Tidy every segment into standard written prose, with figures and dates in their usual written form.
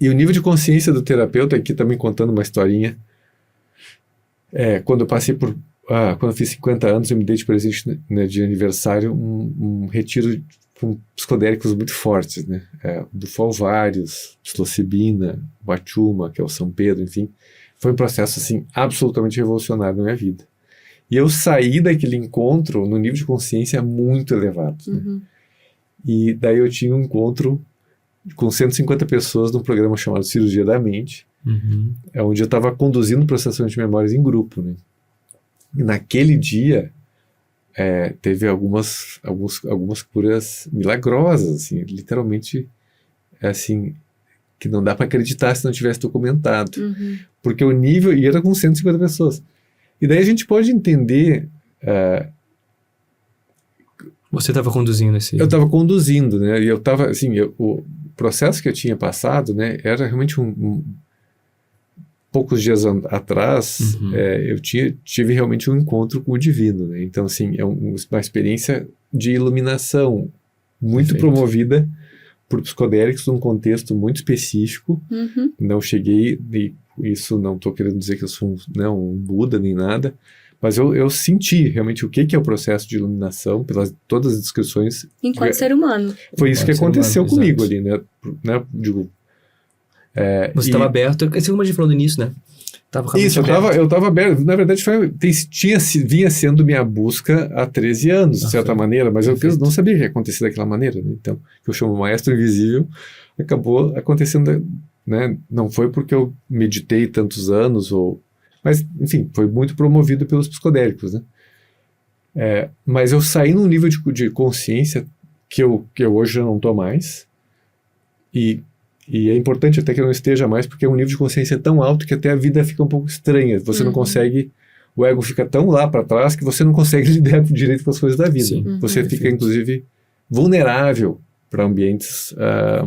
E o nível de consciência do terapeuta, aqui também contando uma historinha, quando eu passei por... quando eu fiz 50 anos, eu me dei de presente, né, de aniversário um retiro com psicodélicos muito fortes, né? Do Folvários, psilocibina, Bachuma, que é o São Pedro, enfim. Foi um processo, assim, absolutamente revolucionário na minha vida. E eu saí daquele encontro no nível de consciência muito elevado. Uhum. Né? E daí eu tinha um encontro com 150 pessoas num programa chamado Cirurgia da Mente, onde eu estava conduzindo processamento de memórias em grupo, né? E naquele dia, teve algumas curas milagrosas, assim, literalmente, assim, que não dá para acreditar se não tivesse documentado. Uhum. Porque o nível, e era com 150 pessoas. E daí a gente pode entender... Você estava conduzindo esse... Eu estava conduzindo, né? E eu estava, assim, o processo que eu tinha passado, né, era realmente poucos dias atrás, eu tive realmente um encontro com o divino, né? Então, assim, é uma experiência de iluminação muito promovida por psicodélicos num contexto muito específico. Uhum. Não cheguei, e isso não estou querendo dizer que eu sou um Buda nem nada, mas eu senti realmente o que é o processo de iluminação, pelas todas as descrições. Enquanto ser humano. Foi isso que aconteceu comigo exato. ali, né? Digo, você estava aberto, assim como a gente falou no início, né? Isso, eu estava aberto. Na verdade, vinha sendo minha busca há 13 anos, de certa maneira, mas eu não sabia que ia acontecer daquela maneira, né? Então, que eu chamo Maestro Invisível, acabou acontecendo, né? Não foi porque eu meditei tantos anos, mas, enfim, foi muito promovido pelos psicodélicos, né? Mas eu saí num nível de consciência que eu hoje já não estou mais, e é importante até que eu não esteja mais, porque é um nível de consciência tão alto que até a vida fica um pouco estranha. Você não consegue... O ego fica tão lá para trás que você não consegue lidar direito com as coisas da vida. Sim. Você fica, inclusive, vulnerável para ambientes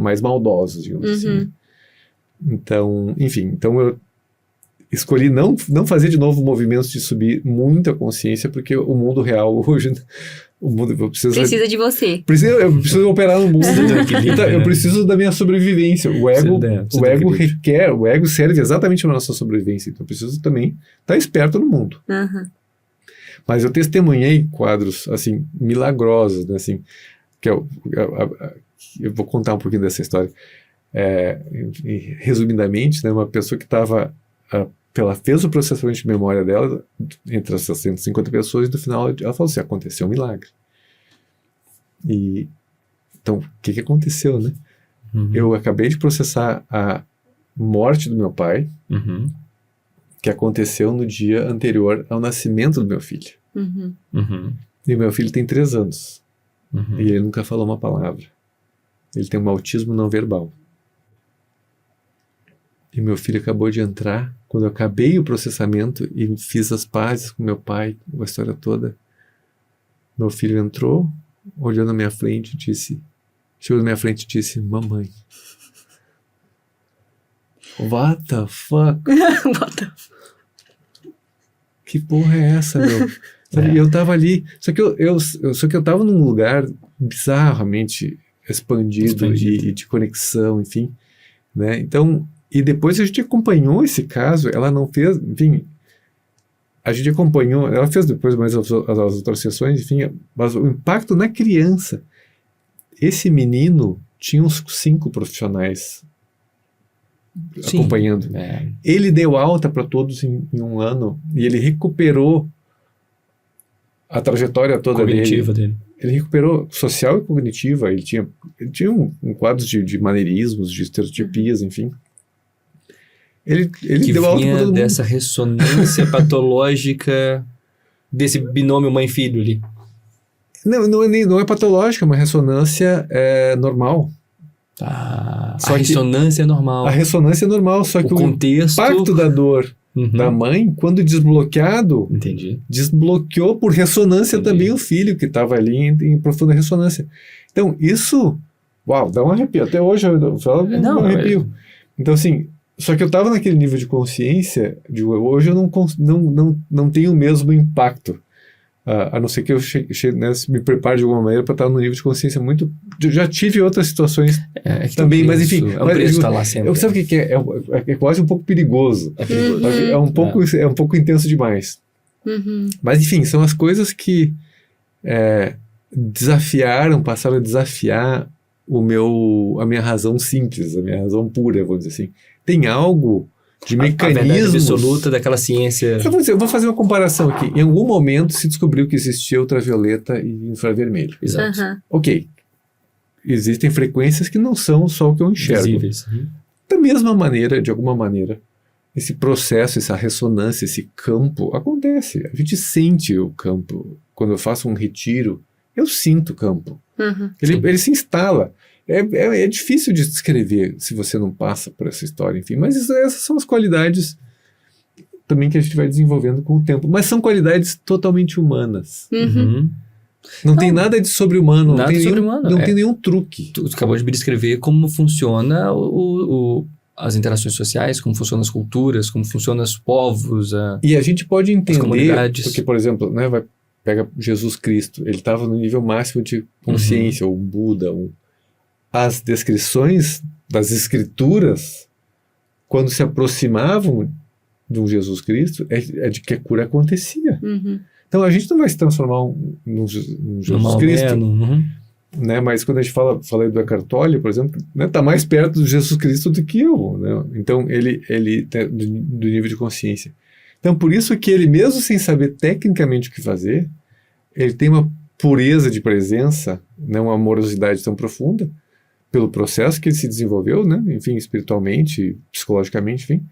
mais maldosos, digamos assim. Né? Então, enfim, eu escolhi não fazer de novo movimentos de subir muita consciência, porque o mundo real hoje... Precisa de você. Eu preciso operar no mundo. Então, eu preciso da minha sobrevivência. O ego serve exatamente para a nossa sobrevivência. Então eu preciso também estar esperto no mundo. Uhum. Mas eu testemunhei quadros assim milagrosos, né, assim, que eu vou contar um pouquinho dessa história. Resumidamente, né, uma pessoa que estava... ela fez o processamento de memória dela entre essas 150 pessoas e no final ela falou assim, aconteceu um milagre. E então, o que aconteceu, né? Eu acabei de processar a morte do meu pai, que aconteceu no dia anterior ao nascimento do meu filho. E meu filho tem 3 anos. E ele nunca falou uma palavra. Ele tem um autismo não verbal. E meu filho acabou de entrar. Quando eu acabei o processamento e fiz as pazes com meu pai, a história toda, meu filho entrou, olhou na minha frente e chegou na minha frente e disse, mamãe. What the fuck? Que porra é essa, meu? Sabe, eu tava ali, só que eu tava num lugar bizarramente expandido. E de conexão, enfim, né? Então, e depois a gente acompanhou esse caso, ela não fez, enfim, a gente acompanhou, ela fez depois mais as outras sessões, enfim, mas o impacto na criança, esse menino tinha uns 5 profissionais acompanhando. Ele deu alta para todos em 1 ano, e ele recuperou a trajetória toda cognitiva dele. Ele recuperou social e cognitiva, ele tinha um quadro de maneirismos, de estereotipias, enfim. Ele deu alta para todo mundo. Dessa ressonância patológica desse binômio mãe-filho ali. Não é patológica, é uma ressonância normal. A ressonância é normal. A ressonância é normal, só que o impacto da dor da mãe, quando desbloqueado, desbloqueou por ressonância também o filho, que estava ali em profunda ressonância. Então, isso, dá um arrepio. Até hoje eu falo, dá um arrepio. Então, assim, só que eu estava naquele nível de consciência, hoje eu não tenho o mesmo impacto A não ser que eu né, me prepare de alguma maneira para estar num nível de consciência muito... Eu já tive outras situações também, mas enfim... É um preço estar lá sempre. Sabe o que é? É quase um pouco perigoso. É perigoso. É um pouco intenso demais. Mas enfim, são as coisas que passaram a desafiar a minha razão simples, a minha razão pura, vamos dizer assim. Tem algo de mecanismos... A verdade absoluta daquela ciência... Eu vou fazer uma comparação aqui. Em algum momento se descobriu que existia ultravioleta e infravermelho. Exato. Ok. Existem frequências que não são só o que eu enxergo. Visíveis. Da mesma maneira, de alguma maneira, esse processo, essa ressonância, esse campo acontece. A gente sente o campo. Quando eu faço um retiro, eu sinto o campo. Ele se instala. É difícil de descrever se você não passa por essa história, enfim. Mas essas são as qualidades também que a gente vai desenvolvendo com o tempo. Mas são qualidades totalmente humanas. Não tem nada de sobre-humano. Não tem nenhum truque. Tu acabou de me descrever como funciona as interações sociais, como funcionam as culturas, como funcionam os povos, e a gente pode entender, comunidades. porque, por exemplo, né, pega Jesus Cristo, ele estava no nível máximo de consciência, ou Buda, as descrições das escrituras, quando se aproximavam de um Jesus Cristo, é de que a cura acontecia. Então a gente não vai se transformar num Jesus Cristo, né? Mas quando a gente falei do Eckhart Tolle, por exemplo, né, tá mais perto do Jesus Cristo do que eu, né? Então ele do nível de consciência. Então por isso que ele, mesmo sem saber tecnicamente o que fazer, ele tem uma pureza de presença, né, uma amorosidade tão profunda, pelo processo que ele se desenvolveu, né? Enfim, espiritualmente, psicologicamente, enfim.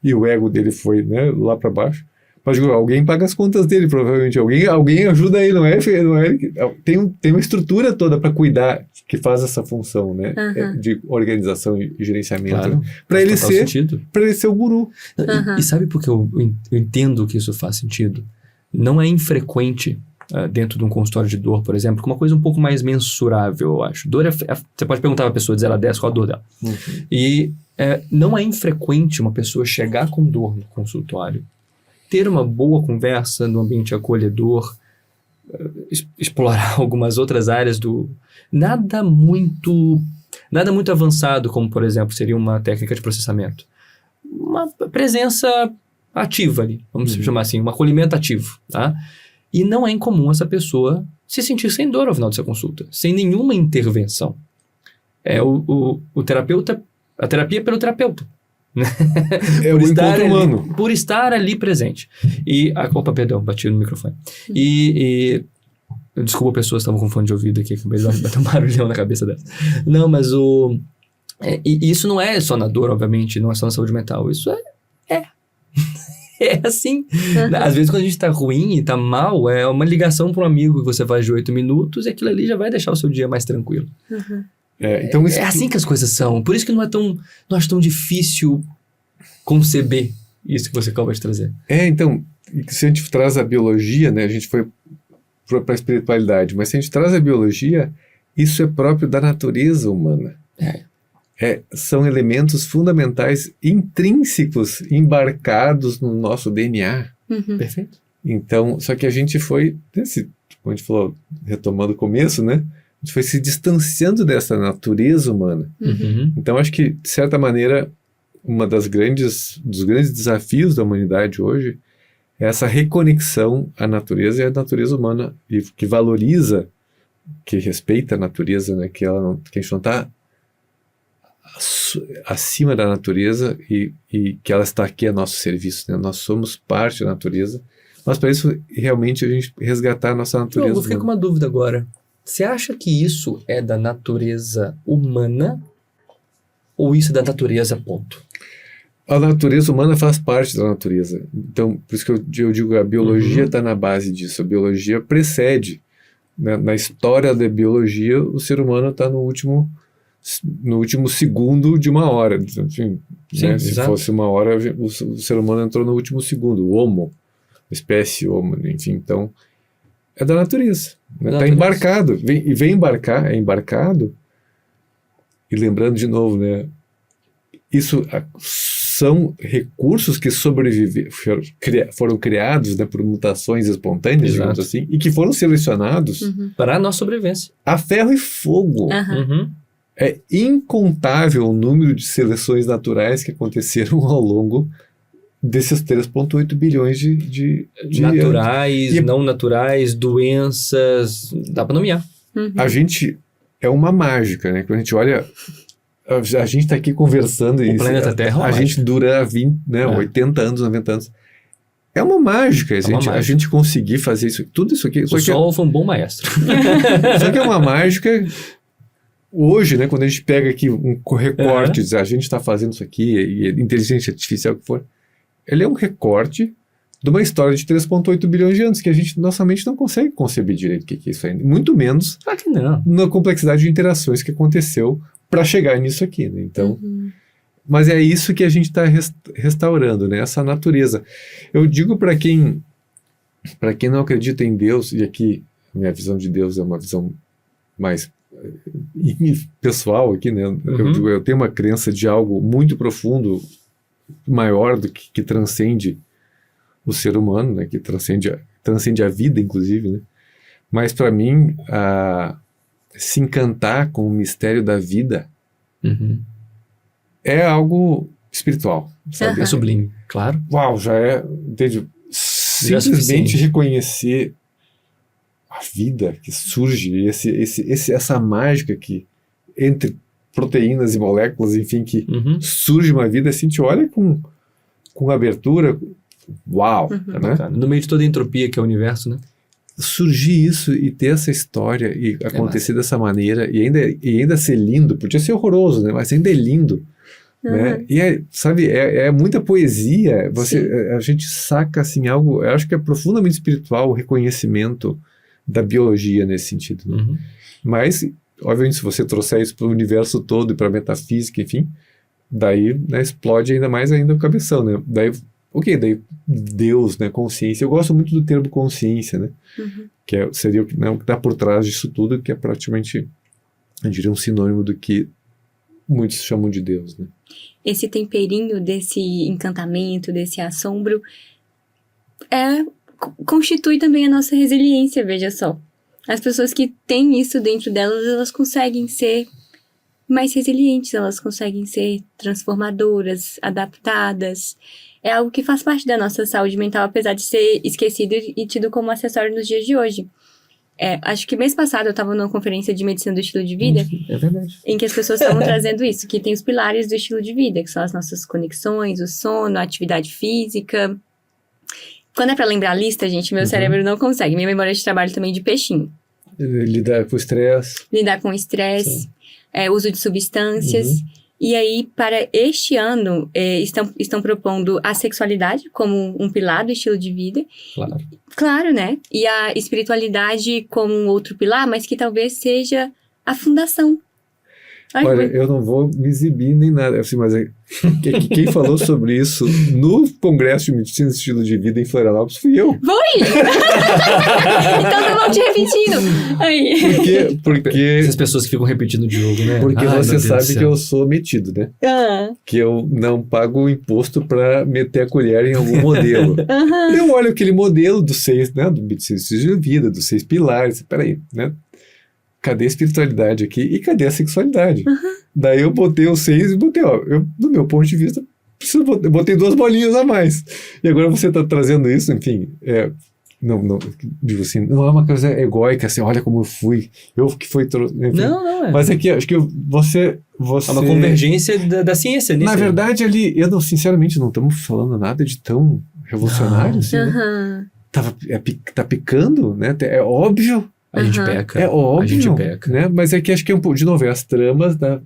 E o ego dele foi, né, lá para baixo. Mas alguém paga as contas dele, provavelmente. Alguém ajuda ele, não é? Tem uma estrutura toda para cuidar, que faz essa função, né? De organização e gerenciamento. Claro, para ele ser o guru. E sabe por que eu entendo que isso faz sentido? Não é infrequente dentro de um consultório de dor, por exemplo, com uma coisa um pouco mais mensurável, eu acho. Dor você pode perguntar para a pessoa de 0 a 10 qual a dor dela. E não é infrequente uma pessoa chegar com dor no consultório, ter uma boa conversa no ambiente acolhedor, explorar algumas outras áreas nada muito avançado, como, por exemplo, seria uma técnica de processamento. Uma presença ativa ali, vamos chamar assim, um acolhimento ativo, tá? E não é incomum essa pessoa se sentir sem dor ao final dessa consulta, sem nenhuma intervenção. O terapeuta, a terapia é pelo terapeuta. É o encontro humano. Por estar ali presente. Opa, perdão, bati no microfone. Desculpa, pessoas estavam com fone de ouvido aqui, acabei de bater um barulhão na cabeça delas. Não, mas isso não é só na dor, obviamente, não é só na saúde mental. Isso é assim. Às vezes, quando a gente tá ruim e tá mal, é uma ligação para um amigo que você faz de 8 minutos e aquilo ali já vai deixar o seu dia mais tranquilo. Então é assim que as coisas são. Por isso que não acho tão difícil conceber isso que você acaba de trazer. Então, se a gente traz a biologia, né, a gente foi para a espiritualidade, mas se a gente traz a biologia, isso é próprio da natureza humana. São elementos fundamentais, intrínsecos, embarcados no nosso DNA. Perfeito. Então, só que a gente foi, como a gente falou, retomando o começo, né? A gente foi se distanciando dessa natureza humana. Então, acho que, de certa maneira, dos grandes desafios da humanidade hoje é essa reconexão à natureza e à natureza humana, e que valoriza, que respeita a natureza, né? Que a gente não está acima da natureza e que ela está aqui a nosso serviço, né? Nós somos parte da natureza, mas para isso realmente a gente resgatar a nossa natureza. Eu fiquei com uma dúvida agora. Você acha que isso é da natureza humana ou isso é da natureza, ponto? A natureza humana faz parte da natureza. Então, por isso que eu digo que a biologia está na base disso. A biologia precede. Né? Na história da biologia, o ser humano está no último segundo de uma hora. Enfim, sim, né? Se fosse uma hora, o ser humano entrou no último segundo. O Homo, a espécie Homo, enfim. Então, é da natureza. Está embarcado. Vem embarcar, é embarcado. E lembrando de novo, né? Isso são recursos que foram criados, né, por mutações espontâneas, digamos assim, e que foram selecionados para a nossa sobrevivência. A ferro e fogo. É incontável o número de seleções naturais que aconteceram ao longo desses 3,8 bilhões de naturais, não naturais, doenças, dá para nomear. A gente é uma mágica, né? Quando a gente olha, a gente está aqui conversando o planeta Terra, a gente dura 20, né, 80 anos, 90 anos. É uma mágica, a gente conseguir fazer isso, tudo isso aqui. O Sol foi um bom maestro. Só que é uma mágica. Hoje, né, quando a gente pega aqui um recorte, diz, a gente está fazendo isso aqui, e inteligência artificial, o que for, ele é um recorte de uma história de 3,8 bilhões de anos, que a gente, nossa mente não consegue conceber direito o que é isso ainda. Muito menos na complexidade de interações que aconteceu para chegar nisso aqui, né? Então, mas é isso que a gente está restaurando, né? Essa natureza. Eu digo para quem não acredita em Deus, e aqui minha visão de Deus é uma visão mais pessoal aqui, né? Eu tenho uma crença de algo muito profundo, maior do que transcende o ser humano, né? Que transcende a vida, inclusive, né? Mas para mim, se encantar com o mistério da vida é algo espiritual, sabe? É sublime, claro. Uau, já é, entende? Simplesmente reconhecer a vida que surge, essa mágica que entre proteínas e moléculas, enfim, que surge uma vida assim, te olha com abertura, uau, né? No meio de toda a entropia que é o universo, né? Surgir isso e ter essa história e acontecer dessa maneira e ainda ser lindo, podia ser horroroso, né? Mas ainda é lindo, né? E sabe, é muita poesia, a gente saca assim algo, eu acho que é profundamente espiritual o reconhecimento da biologia nesse sentido, né? Mas, obviamente, se você trouxer isso para o universo todo e para a metafísica, enfim, daí, né, explode ainda mais ainda o cabeção, né? Daí daí Deus, né, consciência. Eu gosto muito do termo consciência, né? Que seria o que está por trás disso tudo, que é praticamente, eu diria, um sinônimo do que muitos chamam de Deus, né? Esse temperinho desse encantamento, desse assombro, constitui também a nossa resiliência, veja só. As pessoas que têm isso dentro delas, elas conseguem ser mais resilientes, elas conseguem ser transformadoras, adaptadas. É algo que faz parte da nossa saúde mental, apesar de ser esquecido e tido como acessório nos dias de hoje. Acho que mês passado eu estava numa conferência de medicina do estilo de vida, é verdade, em que as pessoas estavam trazendo isso, que tem os pilares do estilo de vida, que são as nossas conexões, o sono, a atividade física. Quando é pra lembrar a lista, gente, meu cérebro não consegue. Minha memória de trabalho também de peixinho. Lidar com o estresse. Lidar com o estresse, uso de substâncias. E aí, para este ano, estão propondo a sexualidade como um pilar do estilo de vida. Claro, né? E a espiritualidade como um outro pilar, mas que talvez seja a fundação. Olha, eu não vou me exibir nem nada, assim, mas quem falou sobre isso no Congresso de Medicina e Estilo de Vida em Florianópolis fui eu. Foi! Então eu vou te repetindo. Aí. Porque essas pessoas que ficam repetindo o jogo, né? Porque você sabe que eu sou metido, né? Que eu não pago imposto para meter a colher em algum modelo. Eu olho aquele modelo dos 6, né? Do Medicina e Estilo de Vida, dos 6 pilares. Peraí, né? Cadê a espiritualidade aqui? E cadê a sexualidade? Daí eu botei os 6 e botei, do meu ponto de vista, eu botei 2 bolinhas a mais. E agora você está trazendo isso, enfim, não, digo assim, não é uma coisa egóica, assim, olha como eu fui, eu que fui... Enfim. Não é. Mas aqui, acho que você... É uma convergência da ciência nisso. Na verdade, ali, sinceramente, não estamos falando nada de tão revolucionário, assim, né? Tá picando, né? É óbvio. A gente peca. É óbvio, a gente peca. Né? Mas é que acho que é um pouco, de novo, as tramas da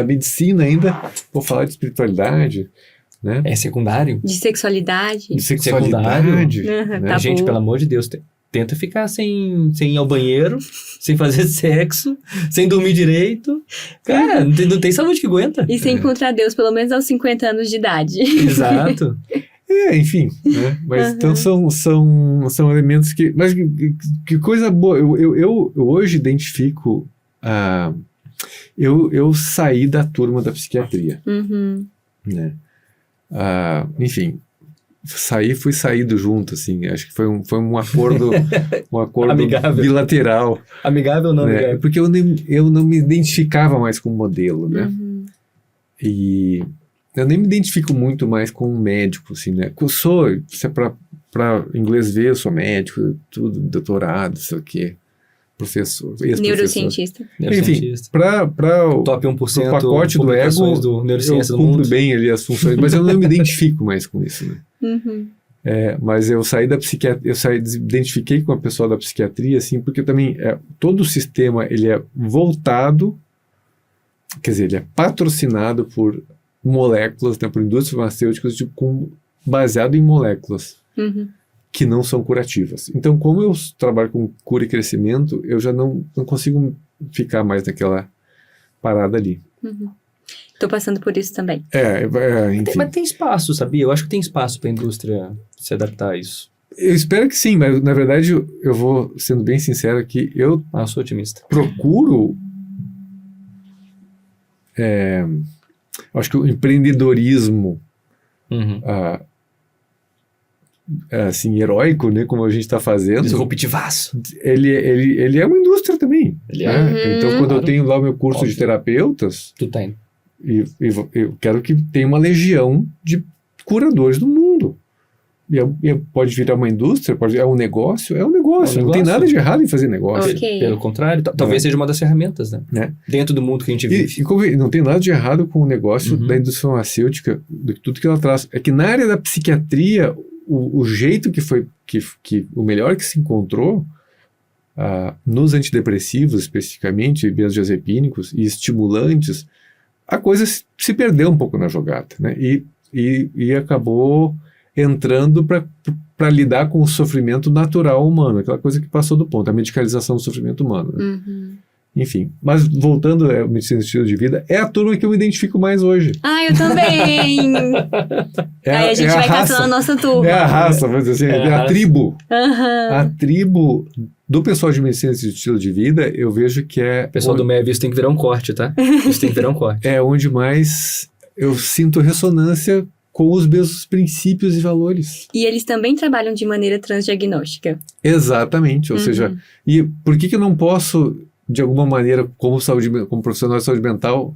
medicina ainda, vou falar de espiritualidade, né? É secundário. De sexualidade. De sexualidade. Né? Gente, pelo amor de Deus, tenta ficar sem ir ao banheiro, sem fazer sexo, sem dormir direito. Cara, não tem saúde que aguenta. E sem encontrar Deus, pelo menos aos 50 anos de idade. Exato. Enfim, né? Mas então são elementos que... Mas que coisa boa. Eu hoje identifico... eu saí da turma da psiquiatria. Né? enfim, fui saído junto, assim, acho que foi um acordo, Amigável. bilateral. Amigável ou não né? amigável? Porque eu não me identificava mais com o modelo, né? Uhum. E eu nem me identifico muito mais com um médico, assim, né? Se é para inglês ver, eu sou médico, tudo, doutorado, sei o quê, professor, ex-professor. Neurocientista. Enfim, para Top 1% o pacote do ego, do eu Neurociência do cumpro Mundo. bem ali as funções, mas eu não me identifico mais com isso, né? Uhum. Mas eu saí da psiquiatria, identifiquei com a pessoa da psiquiatria, assim, porque também todo o sistema, ele é voltado, quer dizer, ele é patrocinado por moléculas, né, por indústrias farmacêuticas baseado em moléculas Uhum. que não são curativas. Então, como eu trabalho com cura e crescimento, eu já não consigo ficar mais naquela parada ali. Uhum. Tô passando por isso também. Enfim. Mas tem espaço, sabia? Eu acho que tem espaço para a indústria se adaptar a isso. Eu espero que sim, mas na verdade eu vou sendo bem sincero aqui, eu Eu sou otimista. procuro acho que o empreendedorismo Uhum. assim, heróico, né, como a gente está fazendo, Disruptivaço. ele é uma indústria também. Ele né? é. Então, quando eu Claro. tenho lá o meu curso de Óbvio. terapeutas, Tu tá indo. e eu quero que tenha uma legião de curadores do mundo. E pode virar uma indústria, é um negócio, não tem negócio. nada de errado em fazer negócio. Ok. Pelo contrário, talvez seja uma das ferramentas, né? Né? Dentro do mundo que a gente vive. E não tem nada de errado com o negócio Uhum. da indústria farmacêutica, de tudo que ela traz. É que na área da psiquiatria, o jeito que foi, que o melhor que se encontrou, nos antidepressivos especificamente, benzodiazepínicos e estimulantes, a coisa se perdeu um pouco na jogada, né? E acabou entrando para lidar com o sofrimento natural humano, aquela coisa que passou do ponto, a medicalização do sofrimento humano. Né? Uhum. Enfim, mas voltando ao medicina de estilo de vida, é a turma que eu me identifico mais hoje. Eu também! Aí a gente vai caçando a nossa turma. É a raça, vamos dizer assim, É a é a raça. tribo. Aham. A tribo do pessoal de medicina de estilo de vida, eu vejo que O pessoal do MEV, isso tem que virar um corte, tá? Isso tem que virar um corte. é onde mais eu sinto ressonância com os mesmos princípios e valores. E eles também trabalham de maneira transdiagnóstica. Exatamente, ou Uhum. seja, e por que eu não posso, de alguma maneira, como profissional de saúde mental,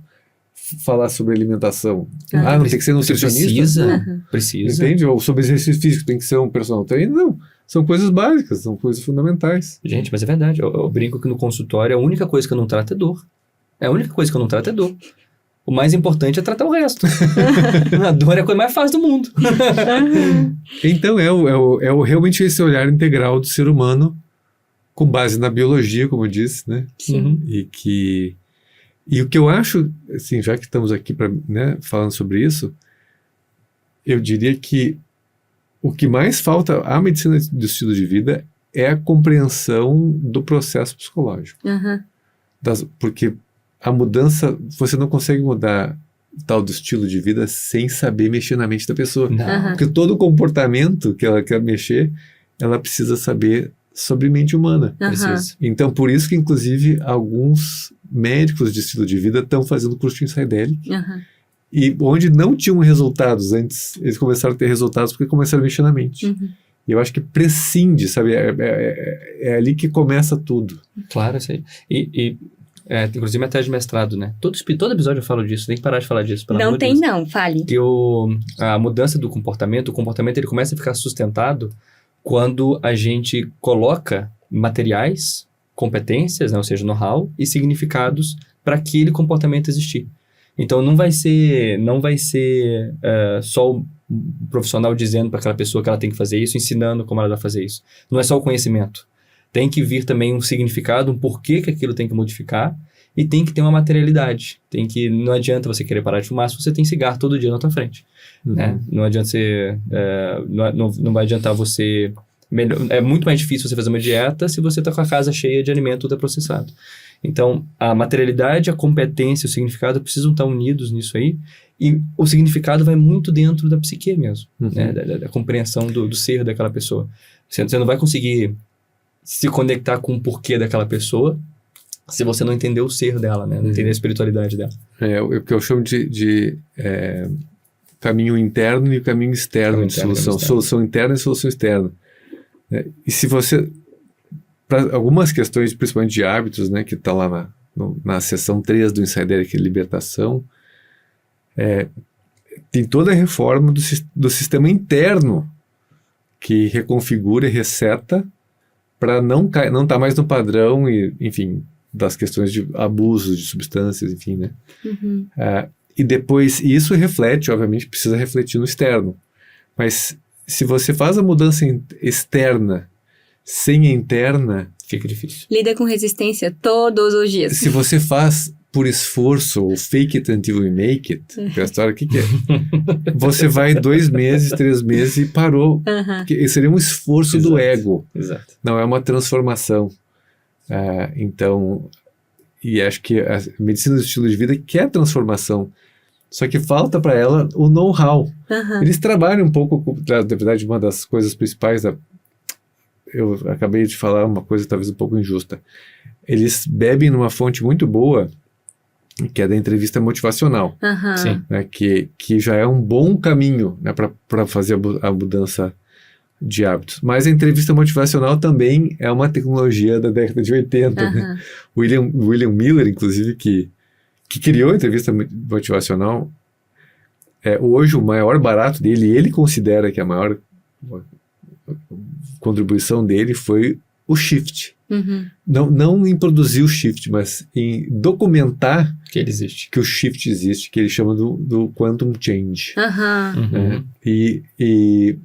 falar sobre alimentação? Não tem que ser nutricionista? Precisa. Entende? Ou sobre exercício físico, tem que ser um personal trainer? Não, são coisas básicas, são coisas fundamentais. Gente, mas é verdade. Eu brinco que no consultório a única coisa que eu não trato é dor. A única coisa que eu não trato é dor. O mais importante é tratar o resto. A dor é a coisa mais fácil do mundo. Então, realmente esse olhar integral do ser humano, com base na biologia, como eu disse, né? Sim. Uhum. E o que eu acho, assim, já que estamos aqui falando sobre isso, eu diria que o que mais falta à medicina do estilo de vida é a compreensão do processo psicológico. Uhum. Porque a mudança, você não consegue mudar tal do estilo de vida sem saber mexer na mente da pessoa. Não. Aham. Porque todo comportamento que ela quer mexer, ela precisa saber sobre mente humana. Aham. Precisa. Então, por isso que, inclusive, alguns médicos de estilo de vida estão fazendo curso de Psychedelic. Aham. E onde não tinham resultados antes, eles começaram a ter resultados porque começaram a mexer na mente. Uhum. E eu acho que prescinde, sabe? É ali que começa tudo. Claro, isso aí. Inclusive minha tese de mestrado, né? Todo episódio eu falo disso, tem que parar de falar disso. pelo Não amor de tem Deus. não, fale. Que a mudança do comportamento, o comportamento ele começa a ficar sustentado quando a gente coloca materiais, competências, né, ou seja, know-how e significados para aquele comportamento existir. Então não vai ser só o profissional dizendo para aquela pessoa que ela tem que fazer isso, ensinando como ela vai fazer isso. Não é só o conhecimento. Tem que vir também um significado, um porquê que aquilo tem que modificar e tem que ter uma materialidade. Não adianta você querer parar de fumar se você tem cigarro todo dia na tua frente. Né? Não adianta não vai adiantar você... É muito mais difícil você fazer uma dieta se você está com a casa cheia de alimento ultraprocessado. Então, a materialidade, a competência e o significado precisam estar unidos nisso aí. E o significado vai muito dentro da psique mesmo, né? Da compreensão do ser daquela pessoa. Você não vai conseguir se conectar com o porquê daquela pessoa se você não entender o ser dela, né? Não entender a espiritualidade dela. O que eu chamo caminho interno e o caminho externo Caminho de interno e solução. caminho externo. Solução interna e solução externa. Né? E se você... Para algumas questões, principalmente de hábitos, né, que está lá na seção 3 do Insider, que é libertação, tem toda a reforma do sistema interno que reconfigura e reseta para não estar mais no padrão e, enfim, das questões de abuso de substâncias, enfim, né? Uhum. E depois, isso reflete, obviamente, precisa refletir no externo. Mas se você faz a mudança externa sem a interna, Fica difícil. Lida com resistência todos os dias. se você faz por esforço, ou fake it until you make it, que é a história, o que é? Você vai 2 meses, 3 meses e parou. Aham. Porque seria um esforço do Exato. ego, Exato. não é uma transformação. Então, e acho que a medicina do estilo de vida quer transformação, só que falta para ela o know-how. Aham. Eles trabalham um pouco, na verdade, uma das coisas principais, eu acabei de falar uma coisa talvez um pouco injusta. Eles bebem numa fonte muito boa, que é da entrevista motivacional, Aham. Sim. né, que já é um bom caminho, né, para fazer a mudança de hábitos. Mas a entrevista motivacional também é uma tecnologia da década de 80. Né? Aham. William Miller, inclusive, que criou a entrevista motivacional, hoje o maior barato dele, ele considera que a maior contribuição dele foi o shift. Uhum. Não em produzir o shift, mas em documentar Que ele existe. que o shift existe, que ele chama do quantum change. Aham. Uhum. Né? E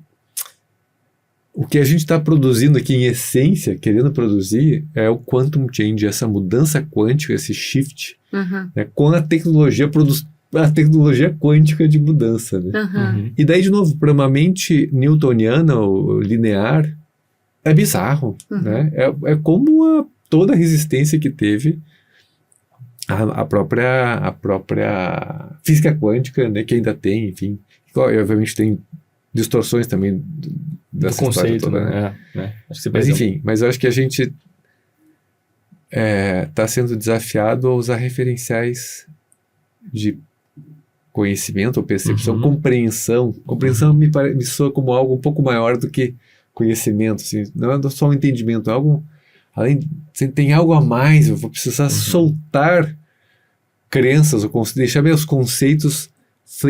o que a gente está produzindo aqui em essência, querendo produzir, é o quantum change, essa mudança quântica, esse shift, Aham. né? Com a tecnologia a tecnologia quântica de mudança. Né? Aham. Uhum. E daí, de novo, para uma mente newtoniana ou linear, é bizarro. Uhum. Né? É como toda a resistência que teve a própria física quântica, né, que ainda tem, enfim. E, obviamente tem distorções também Do dessa história conceito, toda, né? né? Acho que você Mas perdeu. enfim, mas eu acho que a gente está sendo desafiado a usar referenciais de conhecimento ou percepção, Uhum. compreensão. Compreensão me soa como algo um pouco maior do que conhecimento, assim. Não é só um entendimento, é algo além, tem algo a mais, eu vou precisar soltar crenças, ou deixar meus conceitos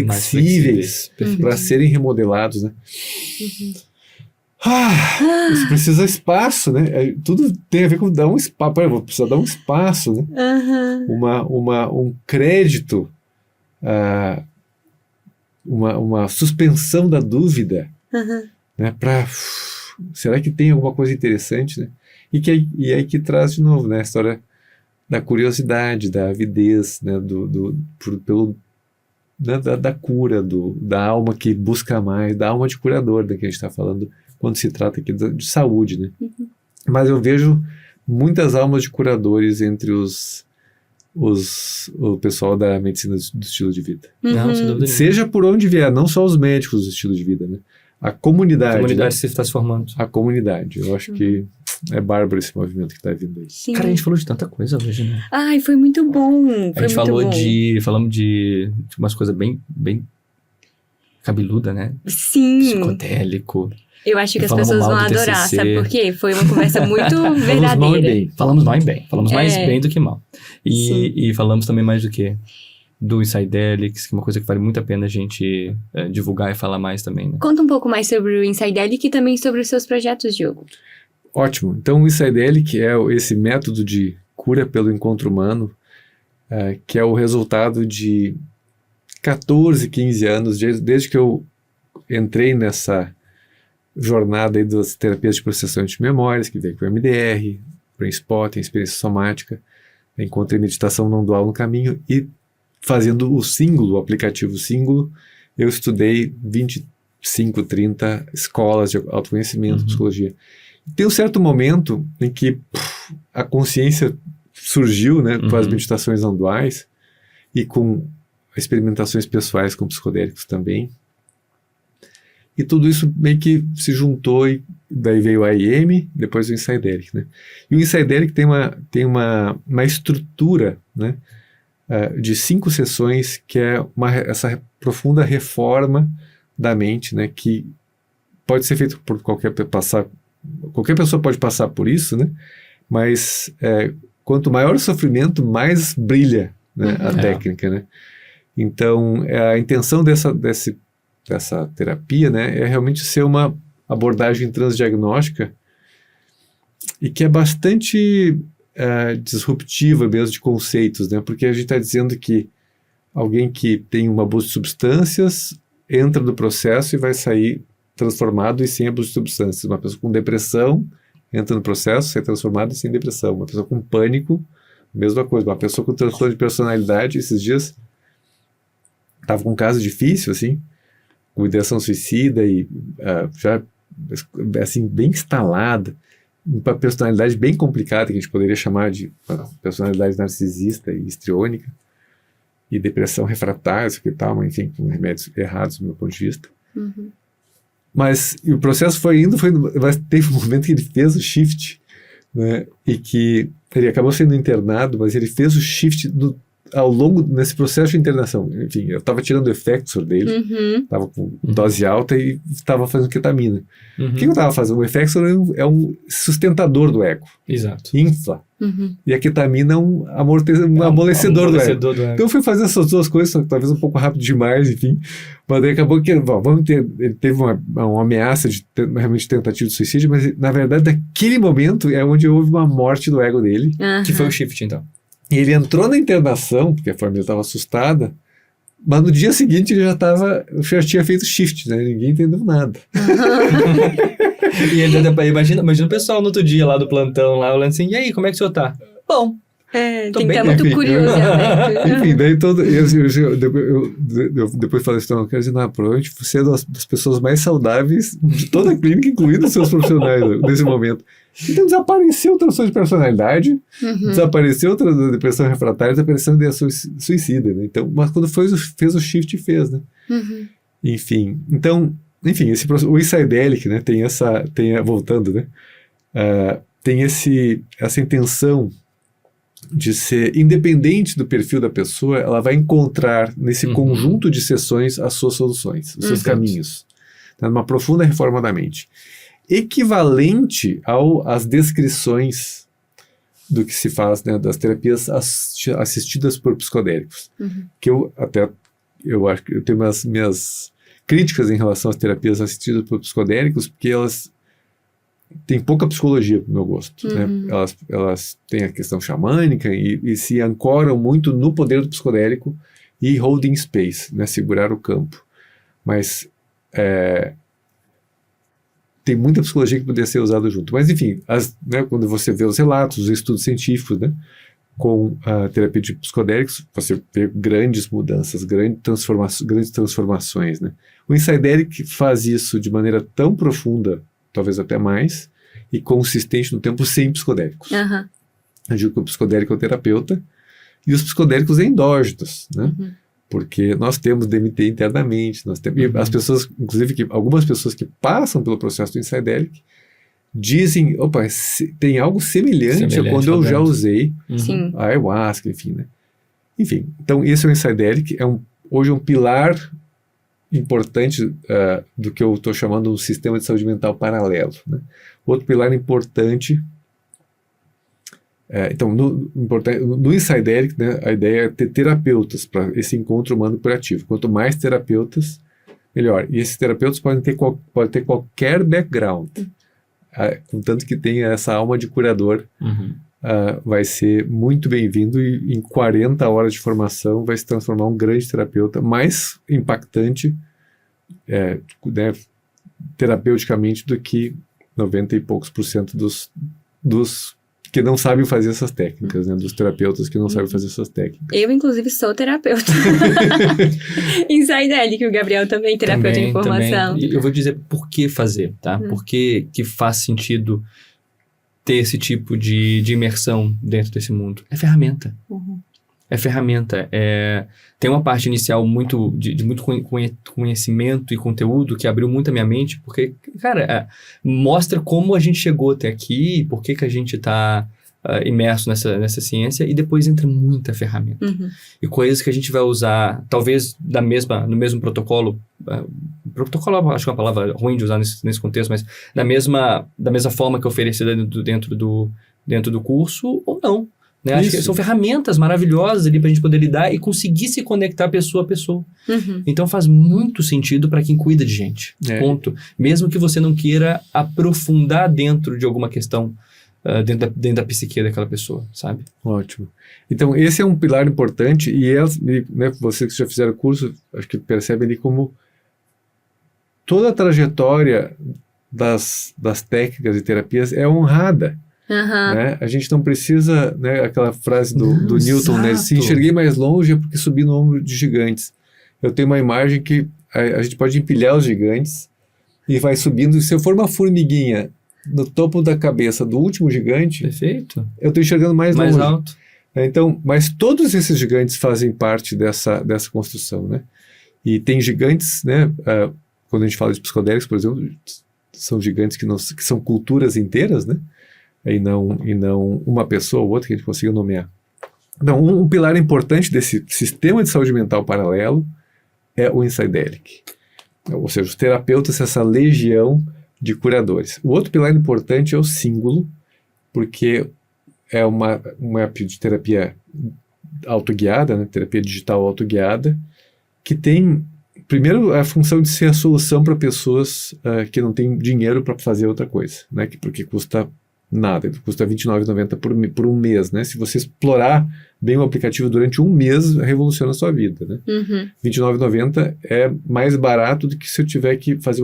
Mais flexíveis Perfeito. para serem remodelados, né? Uhum. Isso precisa de espaço, né? Tudo tem a ver com dar um espaço. Eu vou precisar dar um espaço, né? Aham. Um crédito, uma suspensão da dúvida, Aham. né? Será que tem alguma coisa interessante, né? E aí que traz de novo, né? A história da curiosidade, da avidez, né? Da cura, da alma que busca mais, da alma de curador, da que a gente está falando quando se trata aqui de saúde, né? Uhum. Mas eu vejo muitas almas de curadores entre o pessoal da medicina do estilo de vida. Não, sem Uhum. dúvida nenhuma. Seja por onde vier, não só os médicos do estilo de vida, né? A comunidade. A comunidade né? se está se formando. A comunidade. Eu acho que é bárbaro esse movimento que está vindo aí. Sim. Cara, a gente falou de tanta coisa hoje, né? Ai, foi muito bom. Foi A gente muito falou bom. falamos de umas coisas bem cabeluda, né? Sim. Psicotélico. Eu acho que as Falamos pessoas mal vão do adorar, TCC. sabe por quê? Foi uma conversa muito Falamos mal e verdadeira. bem. Falamos mal e bem. Falamos mais É. bem do que mal. Sim. E falamos também mais do que do Insidelix, que é uma coisa que vale muito a pena a gente divulgar e falar mais também, né? Conta um pouco mais sobre o Insidelic e também sobre os seus projetos, Diogo. Ótimo. Então, o InsideL, que é esse método de cura pelo encontro humano, que é o resultado de 14, 15 anos, desde que eu entrei nessa jornada aí das terapias de processamento de memórias, que veio com o MDR, Brainspotting, experiência somática, encontrei meditação não dual no caminho, e fazendo o aplicativo Símbolo, eu estudei 25, 30 escolas de autoconhecimento, psicologia. Tem um certo momento em que a consciência surgiu, né, com as meditações não duais e com experimentações pessoais com psicodélicos também. E tudo isso meio que se juntou e daí veio a IM, depois o Insidelic, né? E o Insidelic tem uma estrutura, né, de 5 sessões, que é essa profunda reforma da mente, né, que pode ser feito por qualquer pessoa pode passar por isso, né, mas quanto maior o sofrimento, mais brilha, né, a técnica, né. Então, a intenção dessa terapia, né, é realmente ser uma abordagem transdiagnóstica e que é bastante disruptiva mesmo de conceitos, né, porque a gente está dizendo que alguém que tem um abuso de substâncias entra no processo e vai sair transformado e sem abuso de substâncias. Uma pessoa com depressão entra no processo, sai transformada e sem depressão. Uma pessoa com pânico, mesma coisa. Uma pessoa com transtorno de personalidade, esses dias estava com um caso difícil, assim, com ideação suicida e já, assim, bem instalada, uma personalidade bem complicada, que a gente poderia chamar de personalidade narcisista e histriônica, e depressão refratária, isso que tal, mas, enfim, com remédios errados do meu ponto de vista. Uhum. Mas e o processo foi indo, mas teve um momento que ele fez o shift, né, e que ele acabou sendo internado, mas ele fez o shift ao longo desse processo de internação. Enfim, eu estava tirando o Effexor dele, estava com dose alta e estava fazendo ketamina. O que eu estava fazendo? O Effexor é um sustentador do ego. Exato. Infla. E a ketamina é um amolecedor do ego. Então eu fui fazer essas duas coisas, talvez um pouco rápido demais, enfim. Mas daí acabou que, ele teve uma ameaça de realmente tentativa de suicídio, mas na verdade naquele momento é onde houve uma morte do ego dele. Que foi o shift, então. E ele entrou na internação, porque a família estava assustada, mas no dia seguinte ele já tinha feito shift, né? Ninguém entendeu nada. E ele imagina o pessoal no outro dia lá do plantão, lá olhando assim, e aí, como é que o senhor tá? Bom, tem que estar muito curioso. Enfim, daí eu depois falei assim, não, eu quero dizer, provavelmente você é das pessoas mais saudáveis de toda a clínica, incluindo os seus profissionais, nesse momento. Então desapareceu o transtorno de personalidade, desapareceu a depressão refratária, desapareceu a ideação suicida, né? Então, mas quando fez o shift, fez, né? Enfim, o Psychedelic, né, voltando, né, tem essa intenção de ser independente do perfil da pessoa, ela vai encontrar nesse conjunto de sessões as suas soluções, os seus caminhos, né, uma profunda reforma da mente. Equivalente às descrições do que se faz, né, das terapias assistidas por psicodélicos. Que eu acho que eu tenho minhas críticas em relação às terapias assistidas por psicodélicos, porque elas têm pouca psicologia, pro meu gosto. Né? Elas têm a questão xamânica e se ancoram muito no poder do psicodélico e holding space, né, segurar o campo. Mas tem muita psicologia que poderia ser usada junto. Mas, enfim, né, quando você vê os relatos, os estudos científicos, né, com a terapia de psicodélicos, você vê grandes mudanças, grandes transformações. Né? O Psychedelic faz isso de maneira tão profunda, talvez até mais, e consistente no tempo sem psicodélicos. Eu digo que o psicodélico é o terapeuta e os psicodélicos endógenos, né? Porque nós temos DMT internamente, e as pessoas, inclusive algumas pessoas que passam pelo processo do Psychedelic dizem, opa, tem algo semelhante a quando eu já usei a ayahuasca, enfim, né? Enfim, então esse é o Psychedelic, hoje é um pilar importante do que eu estou chamando de um sistema de saúde mental paralelo, né? Outro pilar importante, então no Psychedelic, né, a ideia é ter terapeutas para esse encontro humano curativo. Quanto mais terapeutas, melhor. E esses terapeutas podem ter qualquer background, contanto que tenha essa alma de curador, vai ser muito bem-vindo e em 40 horas de formação vai se transformar um grande terapeuta, mais impactante né, terapeuticamente do que 90 e poucos % dos que não sabem fazer essas técnicas, né, dos terapeutas que não sabem fazer essas técnicas. Eu, inclusive, sou terapeuta. Em Psychedelic, o Gabriel também, terapeuta de formação. E eu vou dizer por que fazer, tá? Por que faz sentido ter esse tipo de imersão dentro desse mundo. É ferramenta. É ferramenta. Tem uma parte inicial de muito conhecimento e conteúdo que abriu muito a minha mente, porque, cara, mostra como a gente chegou até aqui, por que a gente está imerso nessa ciência, e depois entra muita ferramenta. E coisas que a gente vai usar, talvez no mesmo protocolo, protocolo acho que é uma palavra ruim de usar nesse contexto, mas da mesma forma que é oferecida dentro do curso, ou não. Né? Acho que são ferramentas maravilhosas ali para a gente poder lidar e conseguir se conectar pessoa a pessoa. Então faz muito sentido para quem cuida de gente. Ponto. Mesmo que você não queira aprofundar dentro de alguma questão, dentro da psique daquela pessoa, sabe? Ótimo. Então esse é um pilar importante e né, vocês que já fizeram o curso, acho que percebem ali como toda a trajetória das técnicas e terapias é honrada. Né? A gente não precisa, né, aquela frase do Newton, né, se enxerguei mais longe é porque subi no ombro de gigantes. Eu tenho uma imagem que a gente pode empilhar os gigantes e vai subindo. Se eu for uma formiguinha no topo da cabeça do último gigante, perfeito, eu estou enxergando mais longe. Alto. Então, mas todos esses gigantes fazem parte dessa construção, né? E tem gigantes, né, quando a gente fala de psicodélicos, por exemplo, são gigantes que são culturas inteiras, né? E não uma pessoa ou outra que a gente consiga nomear. Então, um pilar importante desse sistema de saúde mental paralelo é o Psychedelic. Ou seja, os terapeutas, essa legião de curadores. O outro pilar importante é o símbolo, porque é uma app de terapia autoguiada, né, terapia digital autoguiada, que tem, primeiro, a função de ser a solução para pessoas que não têm dinheiro para fazer outra coisa, né, porque custa nada, custa R$29,90 por um mês, né? Se você explorar bem o aplicativo durante um mês, revoluciona a sua vida, né? R$29,90 é mais barato do que se eu tiver que fazer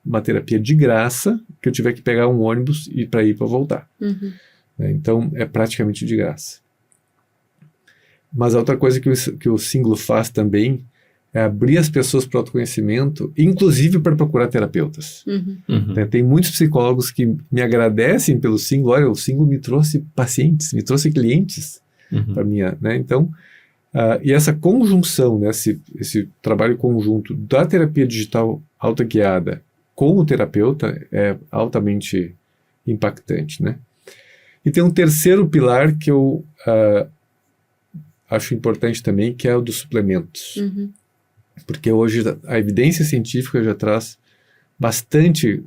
uma terapia de graça, que eu tiver que pegar um ônibus e para ir para voltar. Então, é praticamente de graça. Mas a outra coisa que o símbolo faz também é abrir as pessoas para o autoconhecimento, inclusive para procurar terapeutas. Né? Tem muitos psicólogos que me agradecem pelo símbolo. Olha, o símbolo me trouxe pacientes, me trouxe clientes para minha, né? Então, e essa conjunção, né, esse trabalho conjunto da terapia digital autoguiada com o terapeuta é altamente impactante, né? E tem um terceiro pilar que eu acho importante também, que é o dos suplementos. Porque hoje a evidência científica já traz bastante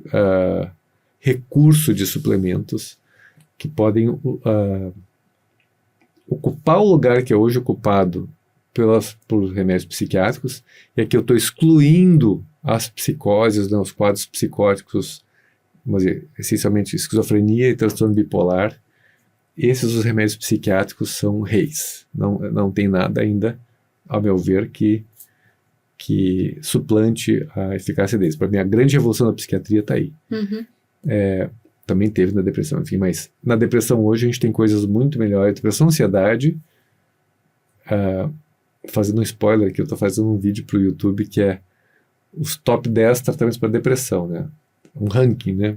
recurso de suplementos que podem ocupar o lugar que é hoje ocupado por remédios psiquiátricos, e aqui eu estou excluindo as psicoses, né, os quadros psicóticos, vamos dizer, essencialmente esquizofrenia e transtorno bipolar. Esses os remédios psiquiátricos são reis. Não tem nada ainda, ao meu ver, que suplante a eficácia deles. Para mim, a grande revolução da psiquiatria está aí. Também teve na depressão, enfim, mas na depressão hoje a gente tem coisas muito melhores. Depressão, ansiedade, fazendo um spoiler aqui, eu estou fazendo um vídeo para o YouTube que é os top 10 tratamentos para depressão, né? Um ranking, né?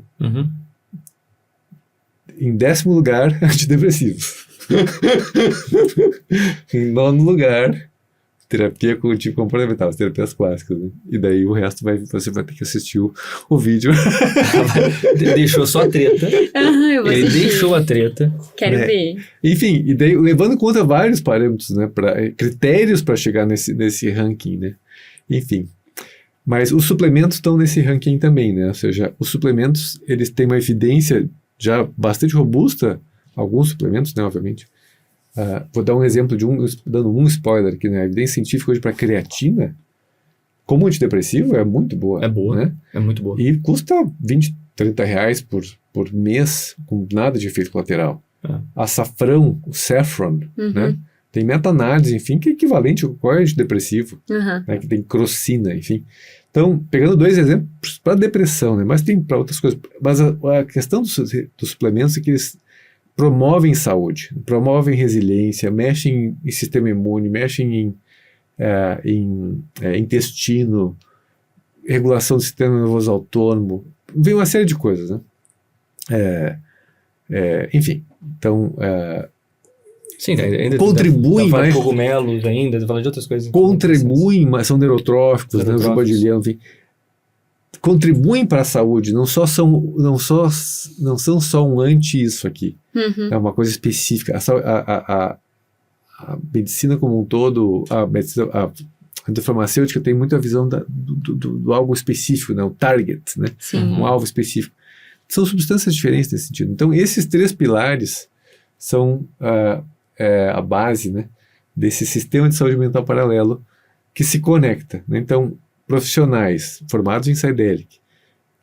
Em 10º lugar, antidepressivos. Em 9º lugar, terapia cognitivo comportamental, as terapias clássicas, né? E daí o resto você vai ter que assistir o vídeo. Deixou só a treta. Ele deixou a treta. Quero ver. Enfim, e daí levando em conta vários parâmetros, né, critérios para chegar nesse ranking, né? Enfim. Mas os suplementos estão nesse ranking também, né? Ou seja, os suplementos, eles têm uma evidência já bastante robusta, alguns suplementos, né, obviamente. Vou dar um exemplo dando um spoiler aqui, né? A evidência científica hoje para creatina, como antidepressivo, é muito boa. É boa, né? É muito boa. E custa R$20, R$30 por mês, com nada de efeito colateral. Açafrão, o saffron, né? Tem meta-análise, enfim, que é equivalente ao qual é antidepressivo, né? Que tem crocina, enfim. Então, pegando 2 exemplos para depressão, né? Mas tem para outras coisas. Mas a questão dos suplementos é que eles promovem saúde, promovem resiliência, mexem em sistema imune, mexem em intestino, regulação do sistema nervoso autônomo, vem uma série de coisas, né? Enfim, então sim, ainda contribuem mais, cogumelos ainda, falando de outras coisas. Contribuem, mas são neurotróficos, né? Enfim, contribuem para a saúde, não são só um anti isso aqui. Uhum. É uma coisa específica. A medicina como um todo, a indústria farmacêutica tem muito a visão do algo específico, né? O target, né? Sim. Um alvo específico. São substâncias diferentes nesse sentido. Então, esses 3 pilares são a base, né, desse sistema de saúde mental paralelo que se conecta, né? Então, profissionais formados em Psydelic,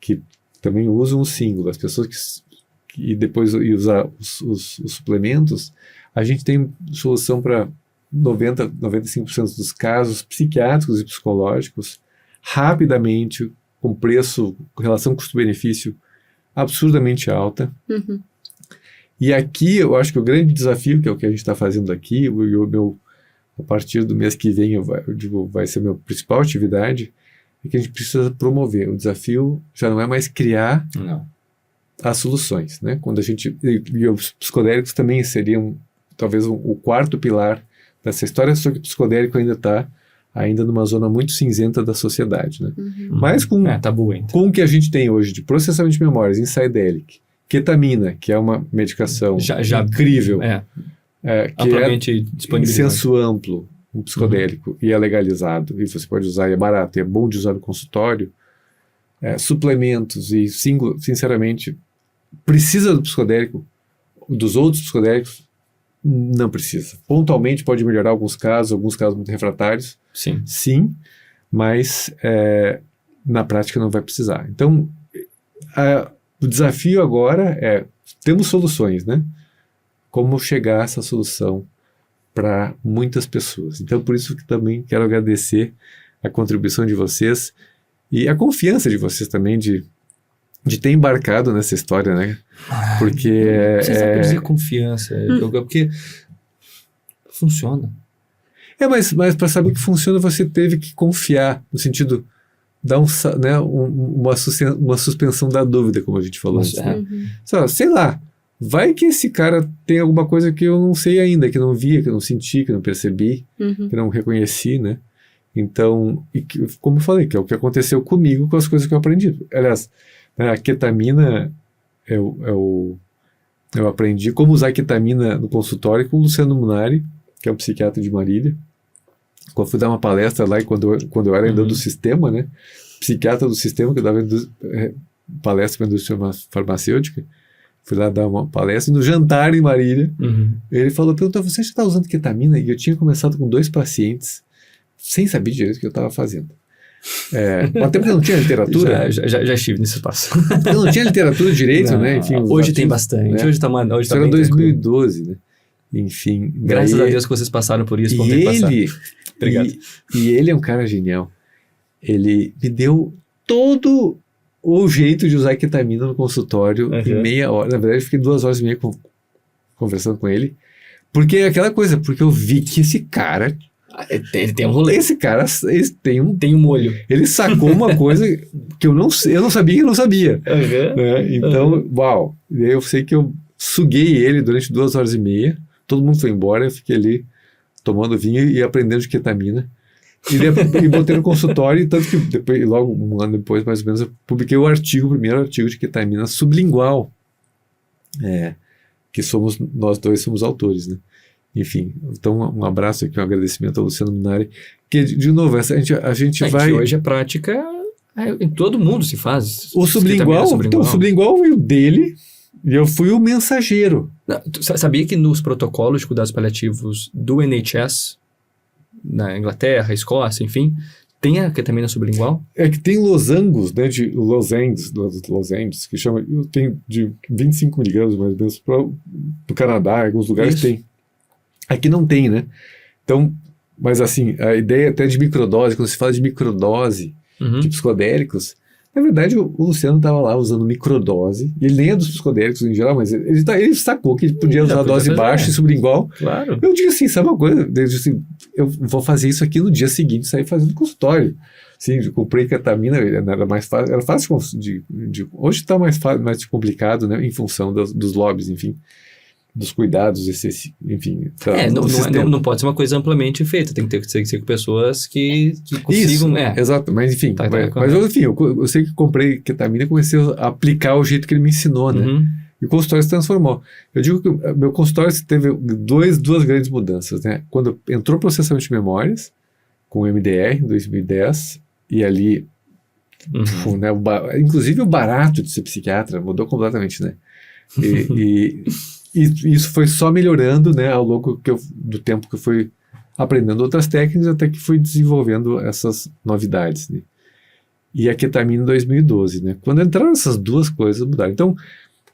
que também usam o símbolo, as pessoas que depois usar os suplementos, a gente tem solução para 95% dos casos psiquiátricos e psicológicos, rapidamente, com preço, com relação custo-benefício absurdamente alta. Uhum. E aqui eu acho que o grande desafio, que é o que a gente está fazendo aqui, a partir do mês que vem vai ser a minha principal atividade, é que a gente precisa promover. O desafio já não é mais criar as soluções, né? Quando a gente, e os psicodélicos também seriam talvez o 4º pilar dessa história, só que o psicodélico ainda está numa zona muito cinzenta da sociedade, né? Uhum. Mas com o que a gente tem hoje de processamento de memórias em Psydelic, ketamina, que é uma medicação incrível, que amplamente em senso amplo, um psicodélico, e é legalizado, e você pode usar, e é barato, e é bom de usar no consultório, suplementos, e sinceramente, precisa do psicodélico, dos outros psicodélicos, não precisa. Pontualmente pode melhorar alguns casos muito refratários, sim, mas na prática não vai precisar. Então, o desafio agora temos soluções, né? Como chegar a essa solução para muitas pessoas. Então, por isso que também quero agradecer a contribuição de vocês e a confiança de vocês também de ter embarcado nessa história, né? Porque você sabe dizer confiança, porque funciona. Mas para saber que funciona, você teve que confiar, no sentido, dar uma suspensão da dúvida, como a gente falou antes. Né? Sei lá, vai que esse cara tem alguma coisa que eu não sei ainda, que eu não via, que eu não senti, que eu não percebi, que eu não reconheci, né? Então, como eu falei, que é o que aconteceu comigo com as coisas que eu aprendi. Aliás, a ketamina, eu aprendi como usar ketamina no consultório com o Luciano Munari, que é um psiquiatra de Marília. Quando fui dar uma palestra lá, e quando eu era ainda do sistema, né? Psiquiatra do sistema, que eu dava palestra para a indústria farmacêutica. Fui lá dar uma palestra, e no jantar em Marília, ele perguntou, você já está usando ketamina? E eu tinha começado com 2 pacientes, sem saber direito o que eu estava fazendo. Até porque não tinha literatura. Já estive nesse espaço. Eu não tinha literatura direito, né? Enfim, hoje tem bastante. Né? Hoje está isso era 2012, né? Enfim. Graças a Deus que vocês passaram por isso. Obrigado. E ele é um cara genial. Ele me deu todo o jeito de usar ketamina no consultório em meia hora. Na verdade, eu fiquei 2 horas e meia conversando com ele. Porque é aquela coisa, porque eu vi que esse cara... Ele tem um rolê. Esse cara tem um molho. Ele sacou uma coisa que eu não sabia que eu não sabia. Né? Então, uau. E aí eu sei que eu suguei ele durante 2 horas e meia. Todo mundo foi embora, eu fiquei ali tomando vinho e aprendendo de ketamina. E botei no consultório, tanto que depois, logo 1 ano depois, mais ou menos, eu publiquei o primeiro artigo de ketamina sublingual. Que nós dois somos autores, né? Enfim, então um abraço aqui, um agradecimento ao Luciano Munari, que, de novo, a gente vai... Que hoje a prática, em todo mundo se faz. O sublingual, então o sublingual veio dele, e eu fui o mensageiro. Sabia que nos protocolos de cuidados paliativos do NHS, na Inglaterra, Escócia, enfim, tem a ketamina sublingual? É que tem losangos, né, de lozenges, que chama, tem de 25 miligramas mais ou menos, do Canadá, em alguns lugares tem. Aqui não tem, né? Então, mas assim, a ideia até de microdose, quando se fala de microdose de psicodélicos, na verdade o Luciano estava lá usando microdose, e ele nem é dos psicodélicos em geral, mas ele sacou que ele podia usar dose baixa e sublingual. Claro. Eu digo assim, sabe uma coisa? Eu digo assim, eu vou fazer isso aqui no dia seguinte, sair fazendo consultório. Sim, eu comprei ketamina, era mais fácil, era fácil hoje está mais complicado, né, em função dos lobbies, enfim. Dos cuidados, enfim... Não pode ser uma coisa amplamente feita, tem que ser com pessoas que consigam... Isso, exato, mas enfim, mas enfim, eu sei que comprei ketamina e comecei a aplicar o jeito que ele me ensinou, né? E o consultório se transformou. Eu digo que o meu consultório teve duas grandes mudanças, né? Quando entrou o processamento de memórias, com o MDR, em 2010, e ali, né, inclusive o barato de ser psiquiatra mudou completamente, né? E isso foi só melhorando, né, ao longo do tempo que eu fui aprendendo outras técnicas, até que fui desenvolvendo essas novidades, né? E a ketamina em 2012, né? Quando entraram essas duas coisas, mudaram. Então, ou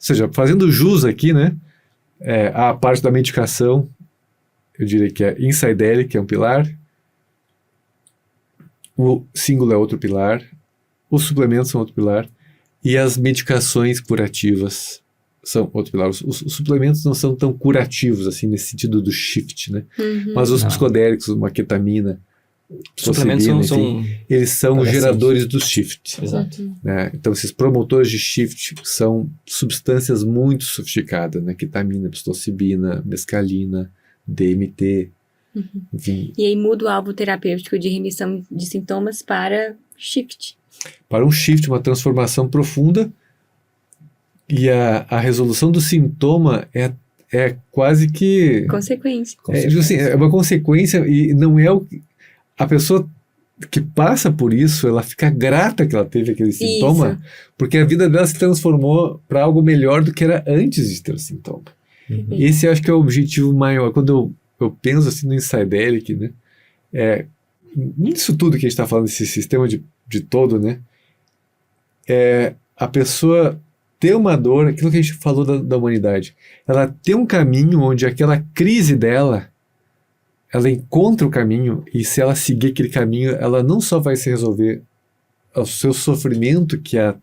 seja, fazendo jus aqui, né, a parte da medicação, eu diria que é Insidelli, que é um pilar, o símbolo é outro pilar, os suplementos são outro pilar, e as medicações curativas são outro pilar. Os suplementos não são tão curativos, assim, nesse sentido do shift, né? Mas os psicodélicos, uma ketamina, suplementos são eles são os geradores do shift. Exato. Né? Então, esses promotores de shift são substâncias muito sofisticadas, né? Ketamina, psilocibina, mescalina, DMT, enfim. E aí muda o alvo terapêutico de remissão de sintomas para shift. Para um shift, uma transformação profunda, e a resolução do sintoma é quase que... Consequência. É uma consequência, e não é a pessoa que passa por isso, ela fica grata que ela teve aquele sintoma, porque a vida dela se transformou para algo melhor do que era antes de ter o sintoma. Esse eu acho que é o objetivo maior. Quando eu penso assim no Insidelli, né, nisso tudo que a gente está falando, esse sistema de todo, né, a pessoa ter uma dor, aquilo que a gente falou da humanidade, ela ter um caminho onde aquela crise dela, ela encontra o caminho, e se ela seguir aquele caminho, ela não só vai se resolver o seu sofrimento que a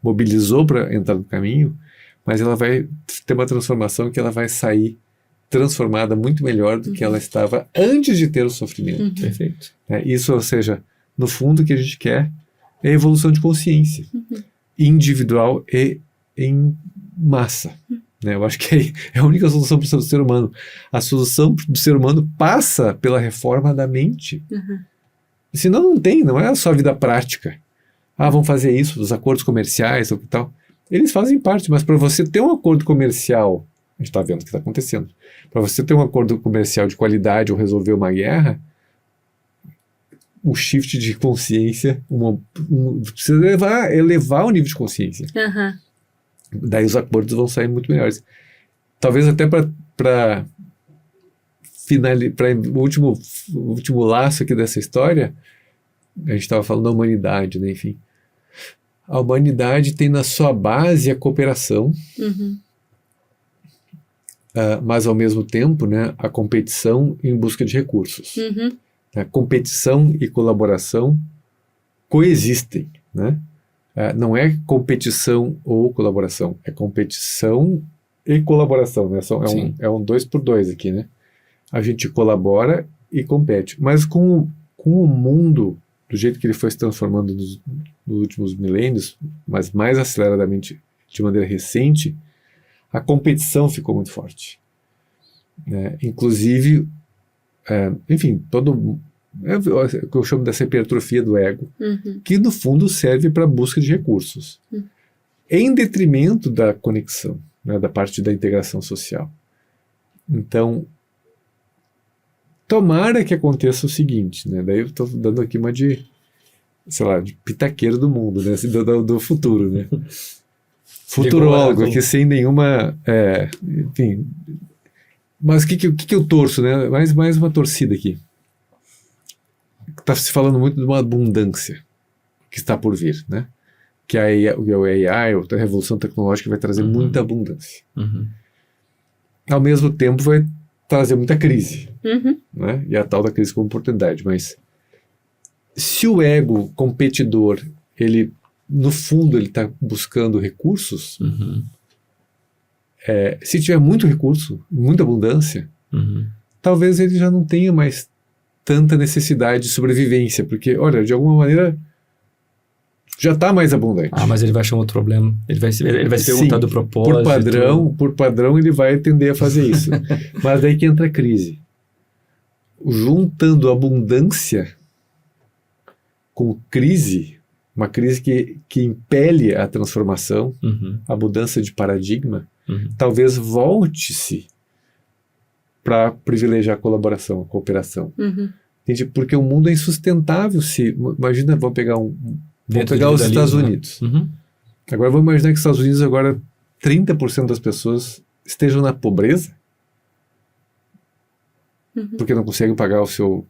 mobilizou para entrar no caminho, mas ela vai ter uma transformação que ela vai sair transformada muito melhor do que ela estava antes de ter o sofrimento. Perfeito. Isso, ou seja, no fundo o que a gente quer é a evolução de consciência, individual e em massa. Né? Eu acho que é a única solução para o ser humano. A solução do ser humano passa pela reforma da mente. Senão não é só a vida prática. Vamos fazer isso, os acordos comerciais ou tal. Eles fazem parte, mas para você ter um acordo comercial, a gente está vendo o que está acontecendo, para você ter um acordo comercial de qualidade ou resolver uma guerra, o shift de consciência, precisa elevar o nível de consciência. Daí os acordos vão sair muito melhores. Talvez até para o último laço aqui dessa história, a gente estava falando da humanidade, né? Enfim. A humanidade tem na sua base a cooperação, mas ao mesmo tempo, né, a competição em busca de recursos. A competição e colaboração coexistem, né? Não é competição ou colaboração, é competição e colaboração, né? É um 2 por 2 aqui, né? A gente colabora e compete, mas com o mundo, do jeito que ele foi se transformando nos últimos milênios, mas mais aceleradamente de maneira recente, a competição ficou muito forte. Inclusive, enfim, o que eu chamo dessa hipertrofia do ego, que no fundo serve para a busca de recursos, em detrimento da conexão, né, da parte da integração social. Então, tomara que aconteça o seguinte, né, daí eu estou dando aqui uma de pitaqueiro do mundo, né, assim, do futuro, né, futurólogo aqui sem nenhuma, enfim, mas o que eu torço, né, mais uma torcida aqui. Está se falando muito de uma abundância que está por vir, né? Que a AI, a revolução tecnológica, vai trazer muita abundância. Ao mesmo tempo, vai trazer muita crise, né? E a tal da crise como oportunidade. Mas se o ego competidor, ele, no fundo, ele está buscando recursos, se tiver muito recurso, muita abundância, talvez ele já não tenha mais tanta necessidade de sobrevivência, porque, olha, de alguma maneira já está mais abundante. Mas ele vai achar um outro problema. Ele vai se perguntar do propósito. Por padrão, ele vai tender a fazer isso. Mas daí que entra a crise. Juntando abundância com crise, uma crise que impele a transformação, Uhum. a mudança de paradigma, Uhum. talvez volte-se para privilegiar a colaboração, a cooperação. Uhum. Entende? Porque o mundo é insustentável se... Imagina, vamos pegar Dentro do os Estados individualismo, né? Unidos. Uhum. Agora vamos imaginar que os Estados Unidos agora 30% das pessoas estejam na pobreza Uhum. porque não conseguem pagar o seu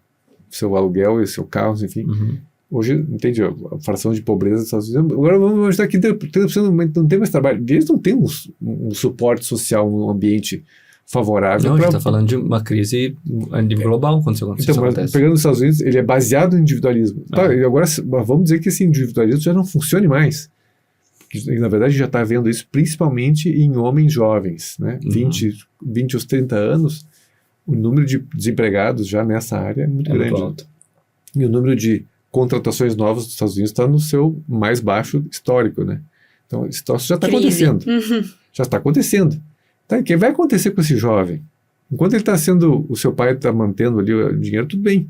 aluguel e o seu carro, enfim. Uhum. Hoje, entende, a fração de pobreza dos Estados Unidos. Agora vamos imaginar que 30% não tem mais trabalho. Eles não têm um suporte social, um ambiente favorável. Não, a gente está falando de uma crise a nível global quando isso Então, mas acontece. pegando os Estados Unidos, ele é baseado no individualismo. Ah. Tá, e agora, vamos dizer que esse individualismo já não funcione mais. Que, na verdade, já está vendo isso principalmente em homens jovens, né? Uhum. 20 aos 30 anos, o número de desempregados já nessa área é muito grande. muito alto. E o número de contratações novas dos Estados Unidos está no seu mais baixo histórico, né? Então, isso já está Crise. acontecendo. Uhum. Já está acontecendo. Tá, e o que vai acontecer com esse jovem? Enquanto ele está sendo, o seu pai está mantendo ali o dinheiro, tudo bem.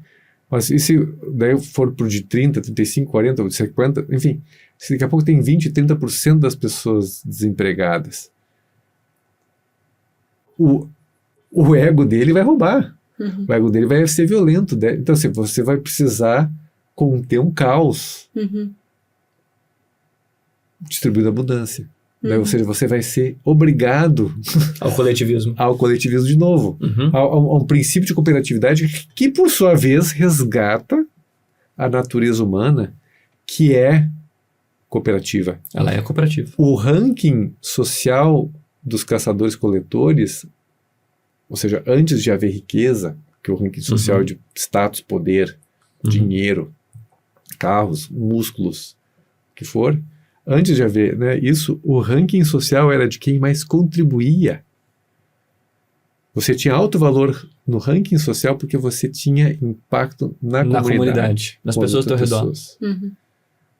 Mas e se daí for pro de 30, 35, 40, 50, enfim, se daqui a pouco tem 20, 30% das pessoas desempregadas, o ego dele vai roubar. Uhum. O ego dele vai ser violento. Então, assim, você vai precisar conter um caos Uhum. distribuindo abundância. Né? Uhum. Ou seja, você vai ser obrigado Ao coletivismo. ao coletivismo de novo. Uhum. A um princípio de cooperatividade que, por sua vez, resgata a natureza humana, que é cooperativa. Ela é cooperativa. O ranking social dos caçadores-coletores, ou seja, antes de haver riqueza, que o ranking social Uhum. de status, poder, Uhum. dinheiro, carros, músculos, o que for, antes de haver, né, isso, o ranking social era de quem mais contribuía. Você tinha alto valor no ranking social porque você tinha impacto na comunidade. Nas com pessoas ao teu outras redor. pessoas. Uhum.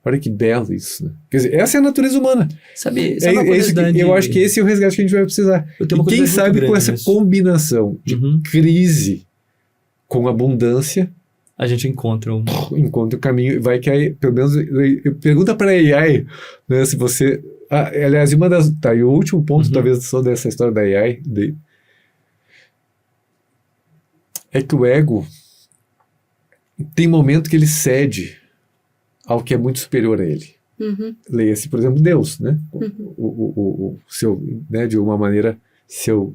Olha que belo isso, né? Quer dizer, essa é a natureza humana. Sabe É uma isso que, curiosidade? eu acho que esse é o resgate que a gente vai precisar. Eu tenho uma E quem curiosidade muito sabe com grande essa nisso. combinação de Uhum. crise com abundância, A gente encontra um... encontra o caminho, vai que aí, pelo menos, pergunta para a AI, né, se você... aliás, uma das... Tá, e o último ponto, Uhum. talvez, só dessa história da AI, é que o ego tem momento que ele cede ao que é muito superior a ele. Uhum. Leia-se, por exemplo, Deus, né? Se eu, né, de uma maneira, se eu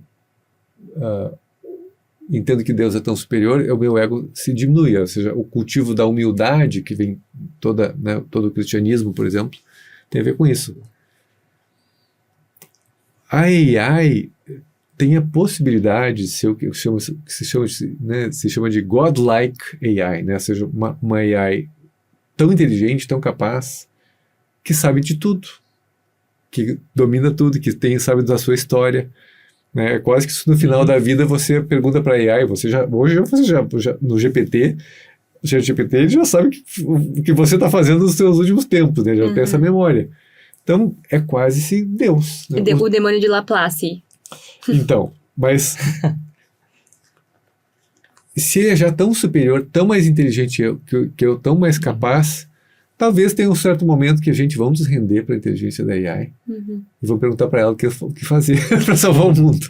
entendo que Deus é tão superior, o meu ego se diminui, ou seja, o cultivo da humildade que vem né, todo o cristianismo, por exemplo, tem a ver com isso. A AI tem a possibilidade de ser o que se chama de godlike AI, né? Ou seja, uma AI tão inteligente, tão capaz, que sabe de tudo, que domina tudo, que sabe da sua história, né? É quase que no final da vida você pergunta para a AI, hoje você já no GPT, o ChatGPT, ele já sabe o que você está fazendo nos seus últimos tempos, né? Já tem essa memória. Então, é quase se Deus. Né? O demônio de Laplace. Então, mas se ele é já tão superior, tão mais inteligente que eu, tão mais capaz, talvez tenha um certo momento que a gente vamos nos render para a inteligência da AI Uhum. e vou perguntar para ela o que fazer para salvar o mundo.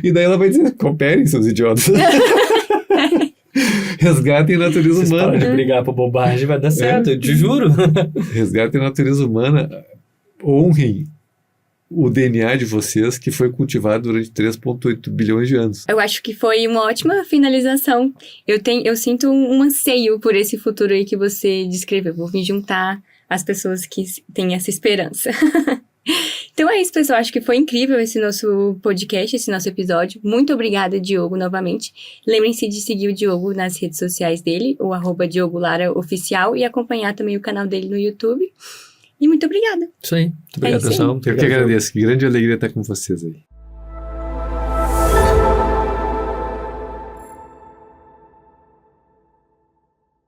E daí ela vai dizer, cooperem, seus idiotas. Resgatem a natureza Vocês param humana. de brigar por bobagem, vai dar certo, eu te juro. Resgatem a natureza humana. Honrem o DNA de vocês que foi cultivado durante 3,8 bilhões de anos. Eu acho que foi uma ótima finalização. Eu sinto um anseio por esse futuro aí que você descreveu. Vou me juntar às pessoas que têm essa esperança. Então é isso, pessoal. Acho que foi incrível esse nosso podcast, esse nosso episódio. Muito obrigada, Diogo, novamente. Lembrem-se de seguir o Diogo nas redes sociais dele, o @DiogoLaraOficial, e acompanhar também o canal dele no YouTube. E muito obrigada. Isso aí. Muito obrigado, isso aí. pessoal. Eu que agradeço. Que grande alegria estar com vocês aí.